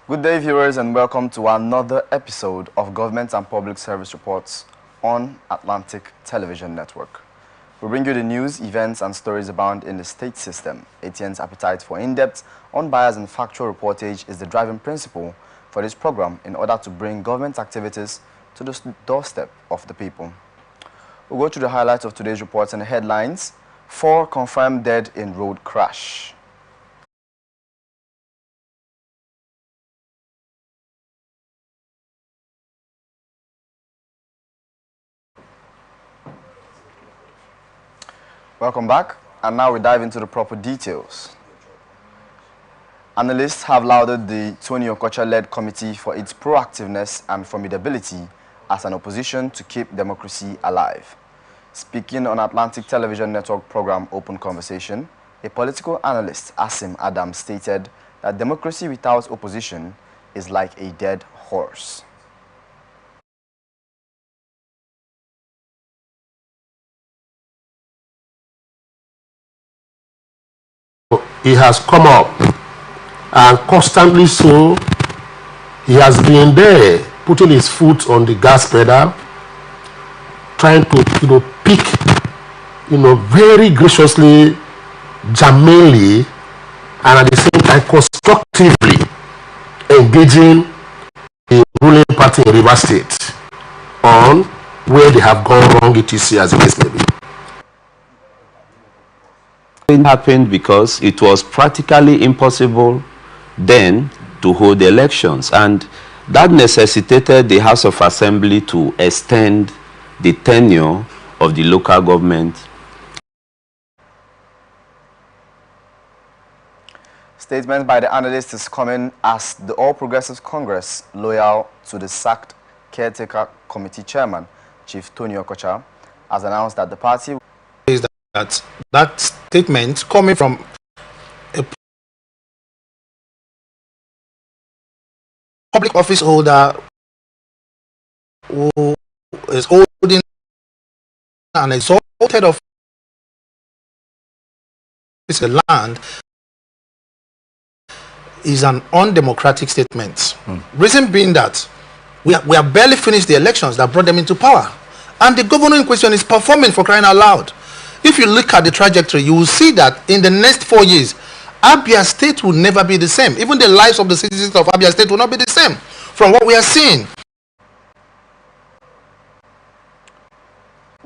Good day, viewers, and welcome to another episode of Government and Public Service Reports on Atlantic Television Network. We bring you the news, events, and stories abound in the state system. ATN's appetite for in-depth, unbiased, and factual reportage is the driving principle for this program in order to bring government activities to the doorstep of the people. We'll go through the highlights of today's reports and the headlines. 4 confirmed dead in road crash. Welcome back, and now we dive into the proper details. Analysts have lauded the Tony Okocha-led committee for its proactiveness and formidability as an opposition to keep democracy alive. Speaking on Atlantic Television Network program Open Conversation, a political analyst, Asim Adam, stated that democracy without opposition is like a dead horse. He has come up, and constantly so he has been there, putting his foot on the gas pedal, trying to pick, very graciously, germanely, and at the same time constructively engaging the ruling party in Rivers State on where they have gone wrong, etc., as the case may be. It happened because it was practically impossible then to hold the elections, and that necessitated the House of Assembly to extend the tenure of the local government. Statement by the analyst is coming as the All Progressives Congress, loyal to the sacked caretaker committee chairman, Chief Tony Okocha, has announced that the party is that statement coming from a public office holder who is holding an exalted office in the land is an undemocratic statement. Reason being that we have barely finished the elections that brought them into power, and the governor in question is performing, for crying out loud. If you look at the trajectory, you will see that in the next 4 years, Abia State will never be the same. Even the lives of the citizens of Abia State will not be the same from what we are seeing.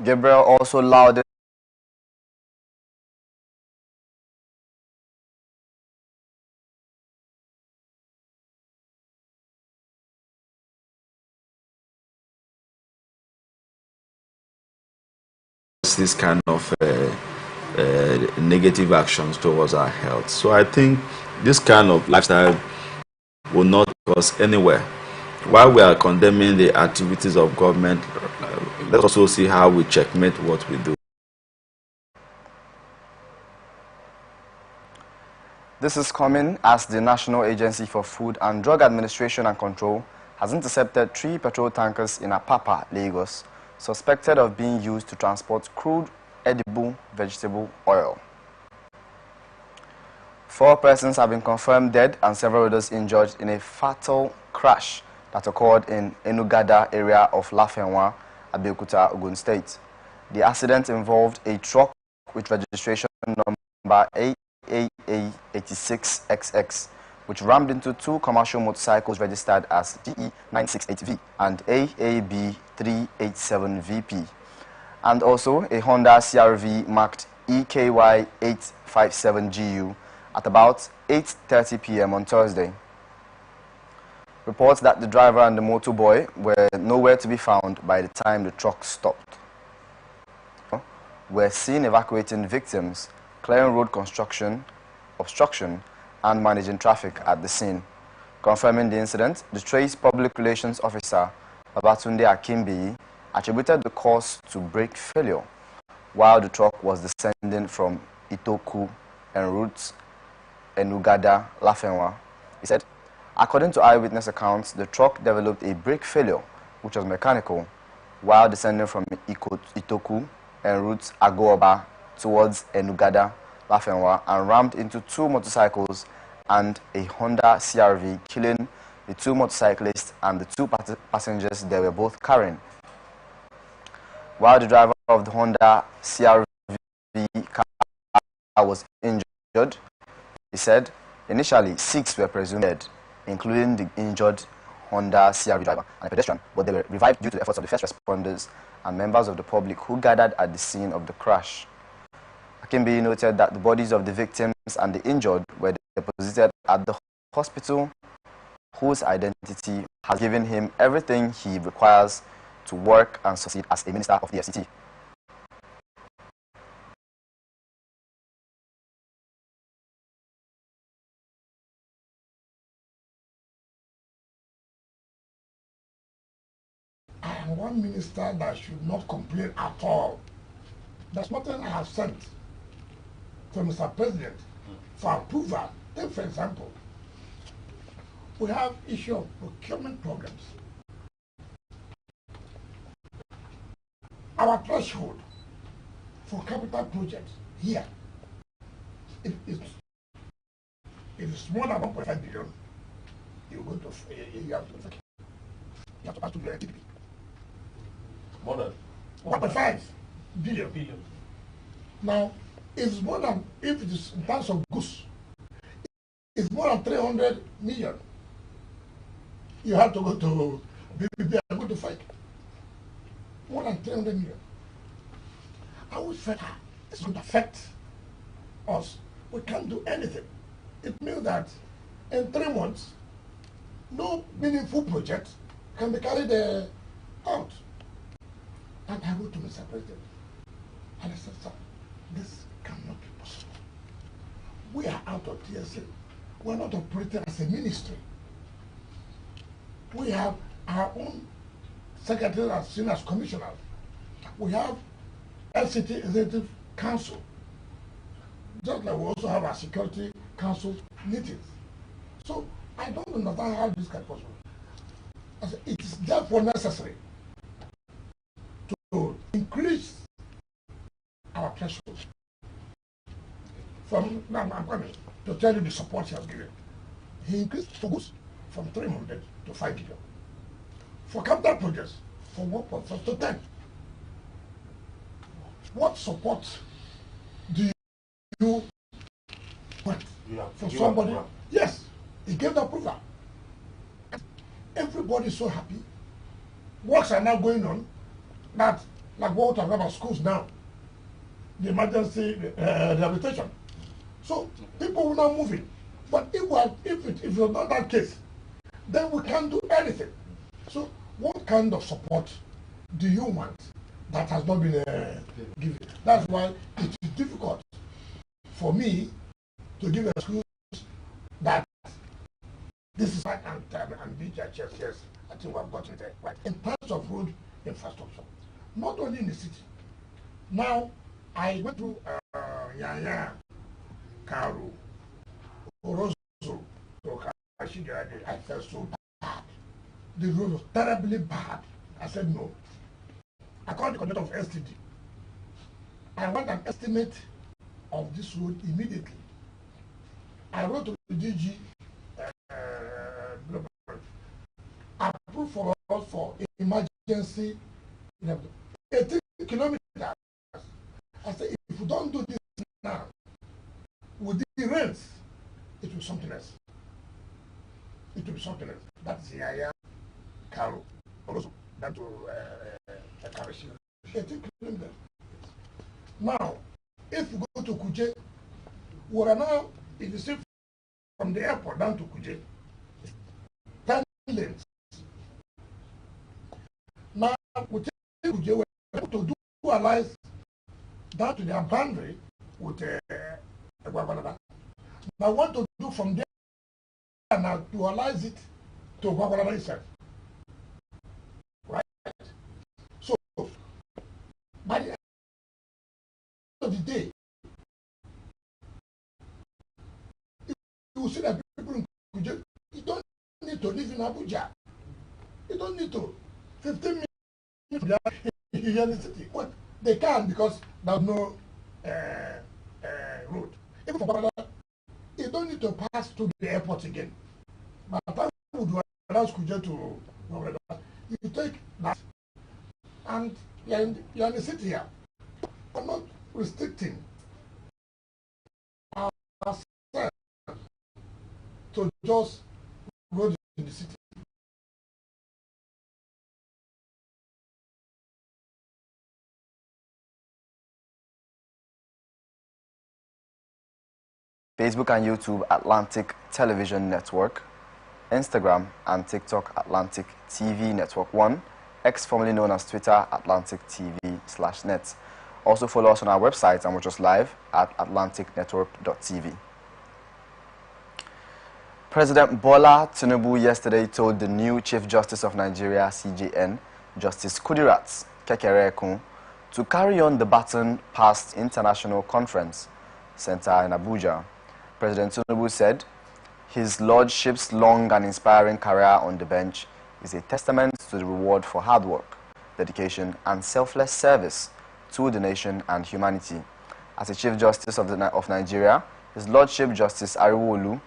Gabriel also lauded this kind of negative actions towards our health. So I think this kind of lifestyle will not take us anywhere. While we are condemning the activities of government, let's also see how we checkmate what we do. This is coming as the National Agency for Food and Drug Administration and Control has intercepted 3 petrol tankers in Apapa, Lagos, suspected of being used to transport crude edible vegetable oil. 4 persons have been confirmed dead and several others injured in a fatal crash that occurred in Enugada area of Lafenwa, Abeokuta, Ogun State. The accident involved a truck with registration number AAA86XX, which rammed into 2 commercial motorcycles registered as GE968V and AAB387VP, and also a Honda CR-V marked EKY857GU at about 8:30 p.m. on Thursday. Reports that the driver and the motorboy were nowhere to be found by the time the truck stopped. Were seen evacuating victims, clearing road obstruction, and managing traffic at the scene. Confirming the incident, the Trace Public Relations Officer, Babatunde Akimbi, attributed the cause to brake failure while the truck was descending from Itoku en route Enugada, Lafenwa. He said, according to eyewitness accounts, the truck developed a brake failure, which was mechanical, while descending from Itoku en route Agooba towards Enugada, Lafenwa, and rammed into 2 motorcycles and a Honda CR-V, killing the two motorcyclists, and the two passengers they were both carrying. While the driver of the Honda CR-V car was injured, he said initially 6 were presumed dead, including the injured Honda CR-V driver and a pedestrian, but they were revived due to the efforts of the first responders and members of the public who gathered at the scene of the crash. Akimbi noted that the bodies of the victims and the injured were deposited at the hospital, whose identity has given him everything he requires to work and succeed as a minister of the FCT. I am one minister that should not complain at all. There's nothing I have sent to Mr. President for approval. Take for example, we have issue of procurement programs. Our threshold for capital projects here, if it's more than 1.5 billion, you have to pass to the TPP. More than 1.5 billion. Now, if it is in terms of goods, it's more than 300 million. You have to go to BBB and go to fight. More than 300 million. I would say this would affect us. We can't do anything. It means that in 3 months, no meaningful project can be carried out. And I wrote to Mr. President, and I said, sir, this cannot be possible. We are out of TSA. We're not operating as a ministry. We have our own secretary as seen as commissioners. We have LCT Executive Council. Just like we also have our Security Council meetings. So I don't understand how this can be possible. I said, it is therefore necessary to increase our threshold. From now, I'm coming to tell you the support he has given. He increased for goods from 300 to 5 billion. For capital projects, from 1.5 to 10. What support do you want for somebody? Yes, he gave the approval. Everybody is so happy. Works are now going on. That, like what we're talking about schools now, the emergency rehabilitation. So people will now move in. But if it's not that case, then we can't do anything. So what kind of support do you want that has not been given? That's why it is difficult for me to give an excuse that this is right and BHS, yes, I think we have gotten it right. In terms of road infrastructure, not only in the city. Now, I went through Yaya, Karu, Orozo, I felt so bad. The road was terribly bad. I said no. I called the conductor of STD. I want an estimate of this road immediately. I wrote to the DG, approved for us for emergency 18 kilometers. I said, if we don't do this now, with the rains, it will be something else. It will be something else. That's the Yaya, Karo, also down to Karashi. 18 kilometers. Now, if we go to Kuje, we are now, if you see from the airport down to Kuje, 10 lanes. Now, we take Kuje, we're able to do allies down to their boundary with Gwagwalada. Now, I want to do from there now to allies it to Gwagwalada itself. Right? So, by the end of the day, you will see that people in Kuje, you don't need to live in Abuja. You don't need to 15 minutes in the city. Well, they can because there's no road. Even for Babala, you don't need to pass to the airport again. But that would Nigerians could get to you take that and you're in the city here. I'm not restricting ourselves to just roads in the city. Facebook and YouTube Atlantic Television Network, Instagram and TikTok Atlantic TV Network 1, X formerly known as Twitter Atlantic TV/net. Also follow us on our website and watch us live at atlanticnetwork.tv. President Bola Tinubu yesterday told the new Chief Justice of Nigeria, CJN, Justice Kudirat Kekereekun, to carry on the baton past International Conference Center in Abuja. President Tinubu said his lordship's long and inspiring career on the bench is a testament to the reward for hard work, dedication, and selfless service to the nation and humanity. As a Chief Justice of Nigeria, his Lordship Justice Ariwola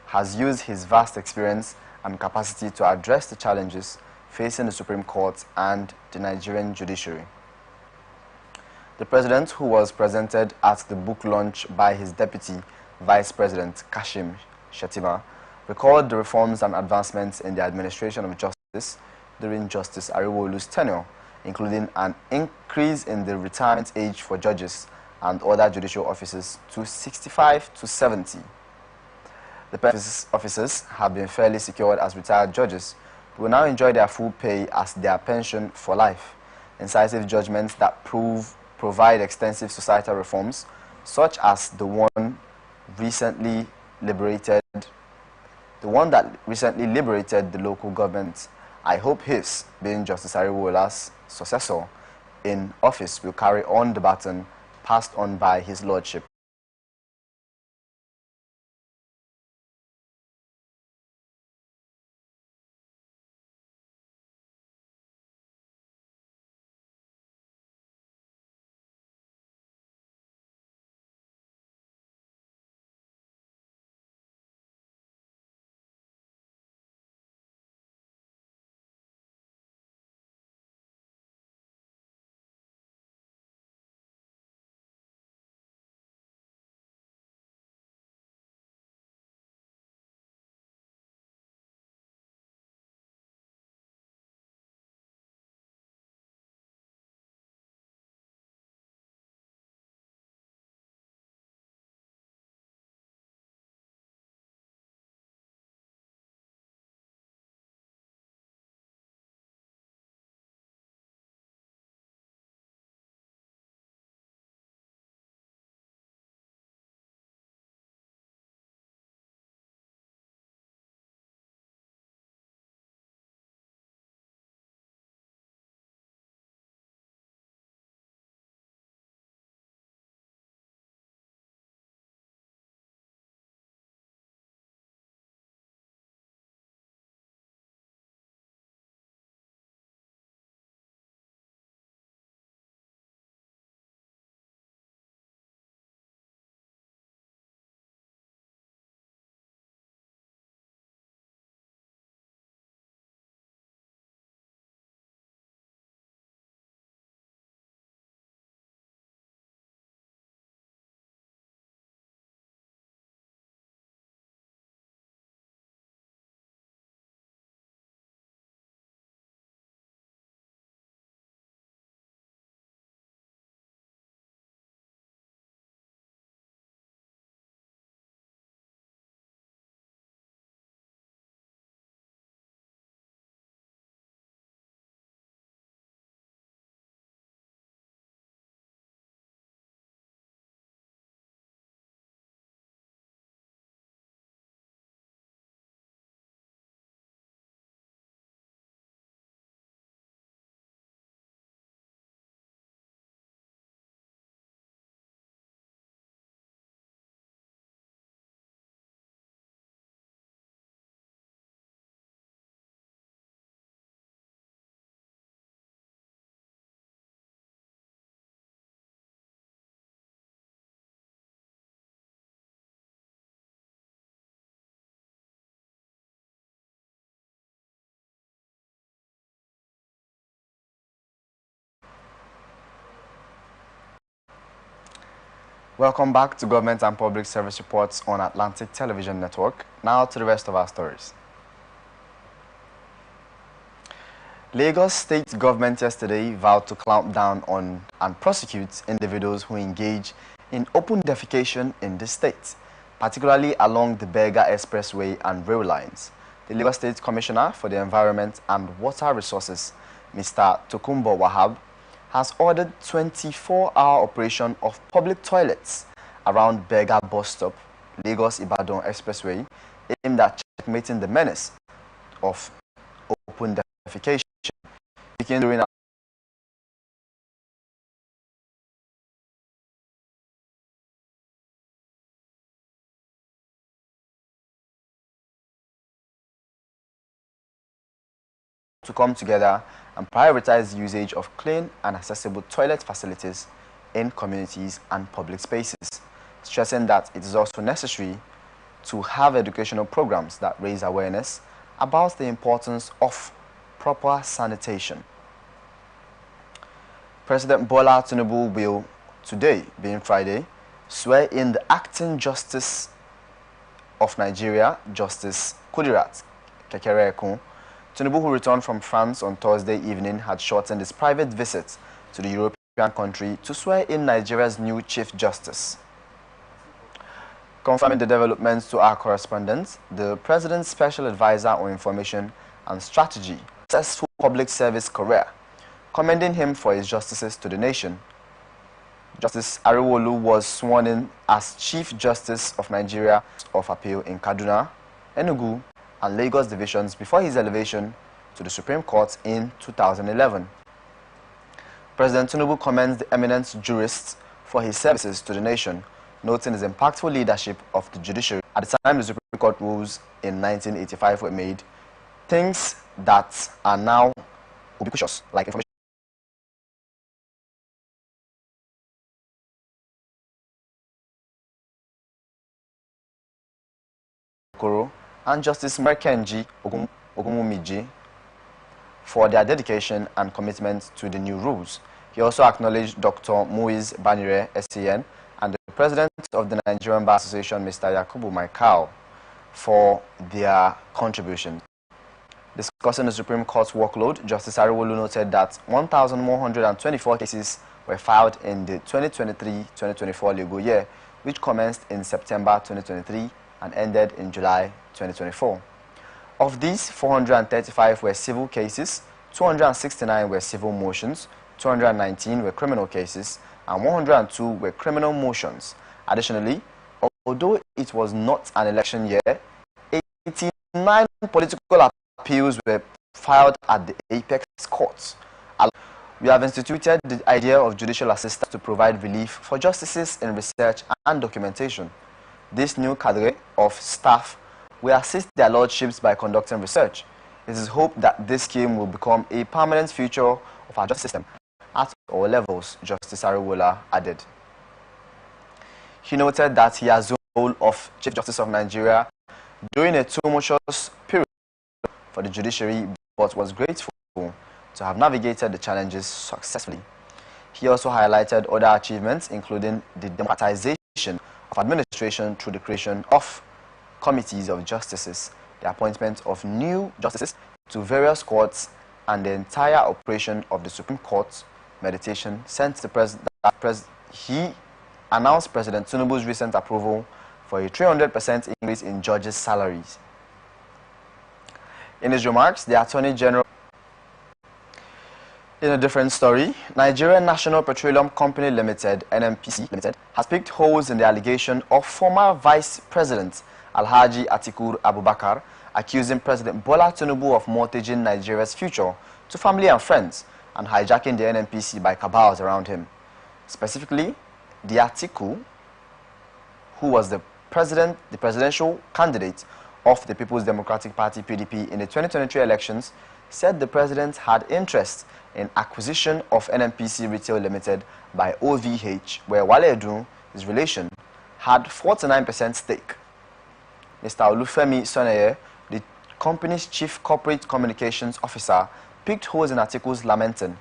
has used his vast experience and capacity to address the challenges facing the Supreme Court and the Nigerian judiciary. The President, who was presented at the book launch by his Deputy Vice President Kashim Shettima, recalled the reforms and advancements in the administration of justice during Justice Ariwolu's tenure, including an increase in the retirement age for judges and other judicial officers to 65 to 70. The officers have been fairly secured as retired judges, who will now enjoy their full pay as their pension for life. Incisive judgments that provide extensive societal reforms, such as the one that recently liberated the local government. I hope his, being Justice Ariwola's successor in office, will carry on the baton passed on by his lordship. Welcome back to Government and Public Service Reports on Atlantic Television Network. Now to the rest of our stories. Lagos State government yesterday vowed to clamp down on and prosecute individuals who engage in open defecation in the state, particularly along the Berger Expressway and rail lines. The Lagos State Commissioner for the Environment and Water Resources, Mr. Tokunbo Wahab, has ordered 24-hour operation of public toilets around Berger bus stop, Lagos-Ibadan Expressway, aimed at checkmating the menace of open defecation. Speaking during to come together and prioritize usage of clean and accessible toilet facilities in communities and public spaces, stressing that it is also necessary to have educational programs that raise awareness about the importance of proper sanitation. President Bola Tinubu will today, being Friday, swear in the acting Justice of Nigeria, Justice Kudirat Kekere-Ekun. Tinubu, who returned from France on Thursday evening, had shortened his private visit to the European country to swear in Nigeria's new Chief Justice. Confirming the developments to our correspondent, the President's Special Advisor on Information and Strategy, successful public service career, commending him for his justices to the nation. Justice Ariwolu was sworn in as Chief Justice of Nigeria of Appeal in Kaduna, Enugu, and Lagos divisions before his elevation to the Supreme Court in 2011. President Tinubu commends the eminent jurist for his services to the nation, noting his impactful leadership of the judiciary at the time the Supreme Court rules in 1985 were made, things that are now ubiquitous, like information and Justice Merkenji Ogumumiji for their dedication and commitment to the new rules. He also acknowledged Dr. Muiz Banire, SCN, and the President of the Nigerian Bar Association, Mr. Yakubu Maikao, for their contribution. Discussing the Supreme Court's workload, Justice Ariwolu noted that 1,124 cases were filed in the 2023-2024 legal year, which commenced in September 2023 and ended in July 2024. Of these, 435 were civil cases, 269 were civil motions, 219 were criminal cases, and 102 were criminal motions. Additionally, although it was not an election year, 89 political appeals were filed at the apex courts. We have instituted the idea of judicial assistance to provide relief for justices in research and documentation. This new cadre of staff will assist their lordships by conducting research. It is hoped that this scheme will become a permanent feature of our justice system at all levels, Justice Ariwola added. He noted that he has the role of Chief Justice of Nigeria during a tumultuous period for the judiciary, but was grateful to have navigated the challenges successfully. He also highlighted other achievements, including the democratization of administration through the creation of committees of justices, the appointment of new justices to various courts, and the entire operation of the Supreme Court mediation since the President. He announced President Tinubu's recent approval for a 300% increase in judges' salaries. In his remarks, the Attorney General. In a different story, Nigerian National Petroleum Company Limited, NNPC Limited, has picked holes in the allegation of former Vice President Alhaji Atikur Abubakar accusing President Bola Tinubu of mortgaging Nigeria's future to family and friends and hijacking the NNPC by cabals around him. Specifically, the Atiku, who was the presidential candidate of the People's Democratic Party (PDP) in the 2023 elections, said the president had interest in acquisition of NNPC Retail Limited by OVH, where Wale Edun, his relation, had 49% stake. Mr. Olufemi Soneye, the company's chief corporate communications officer, picked holes in articles lamenting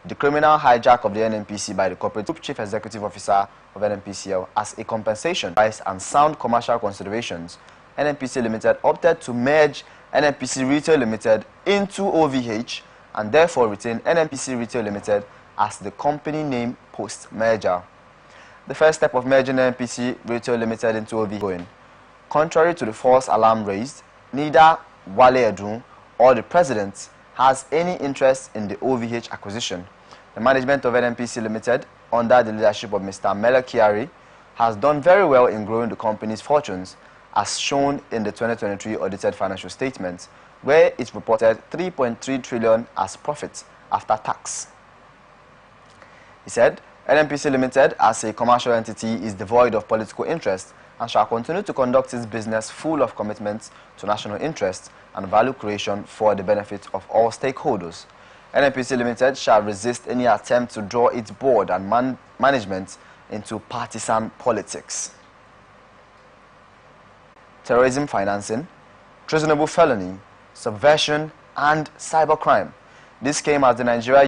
the criminal hijack of the NNPC by the corporate group chief executive officer of NNPCL as a compensation and sound commercial considerations, NNPC Limited opted to merge NNPC Retail Limited into OVH and therefore retain NNPC Retail Limited as the company name post-merger. The first step of merging NNPC Retail Limited into OVH. Contrary to the false alarm raised, neither Wale Edun or the president has any interest in the OVH acquisition. The management of NNPC Limited, under the leadership of Mr. Mele Kyari, has done very well in growing the company's fortunes, as shown in the 2023 audited financial statements, where it reported 3.3 trillion as profit after tax. He said, NNPC Limited, as a commercial entity, is devoid of political interest and shall continue to conduct its business full of commitments to national interest and value creation for the benefit of all stakeholders. NNPC Limited shall resist any attempt to draw its board and management into partisan politics. Terrorism financing, treasonable felony, subversion, and cybercrime. This came as the Nigeria